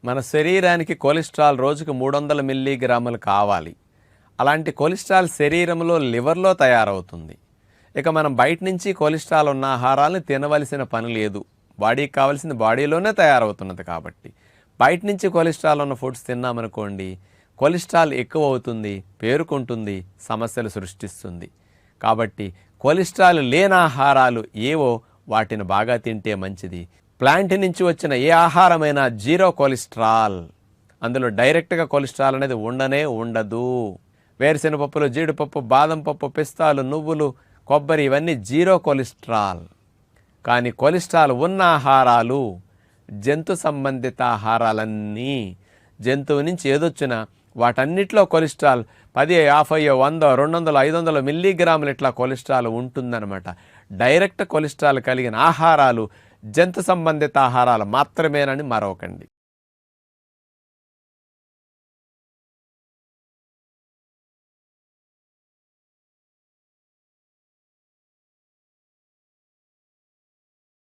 మన శరీరానికి కొలెస్ట్రాల్ రోజుకు 300 మిల్లీగ్రాములు కావాలి. అలాంటి కొలెస్ట్రాల్ శరీరంలో లివర్లో తయారవుతుంది. ఇక మనం బయట నుంచి కొలెస్ట్రాల్ ఉన్న ఆహారాలను తినవలసిన పని లేదు. బాడీకి కావాల్సిన బాడీలోనే తయారవుతున్నది కాబట్టి బయట నుంచి కొలెస్ట్రాల్ ఉన్న ఫుడ్స్ తిన్నామనుకోండి, కొలెస్ట్రాల్ ఎక్కువ అవుతుంది, పేరుకుంటుంది, సమస్యలు సృష్టిస్తుంది. కాబట్టి కొలెస్ట్రాల్ లేని ఆహారాలు ఏవో వాటిని బాగా తింటే మంచిది. ప్లాంట్ నుంచి వచ్చిన ఏ ఆహారమైనా జీరో కొలెస్ట్రాల్, అందులో డైరెక్ట్గా కొలెస్ట్రాల్ అనేది ఉండదు. వేరుశెనగపప్పులు, జీడిపప్పు, బాదం పప్పు, పిస్తాలు, నువ్వులు, కొబ్బరి ఇవన్నీ జీరో కొలెస్ట్రాల్. కానీ కొలెస్ట్రాల్ ఉన్న ఆహారాలు జంతు సంబంధిత ఆహారాలన్నీ, జంతువు నుంచి ఏదొచ్చినా వాటన్నిటిలో కొలెస్ట్రాల్ 10, 50, 100, 200, 500 మిల్లీగ్రాములు ఇట్లా కొలెస్ట్రాల్ ఉంటుందన్నమాట. డైరెక్ట్ కొలెస్ట్రాల్ కలిగిన ఆహారాలు జంతు సంబంధిత ఆహారాలు మాత్రమేనని మరొకండి.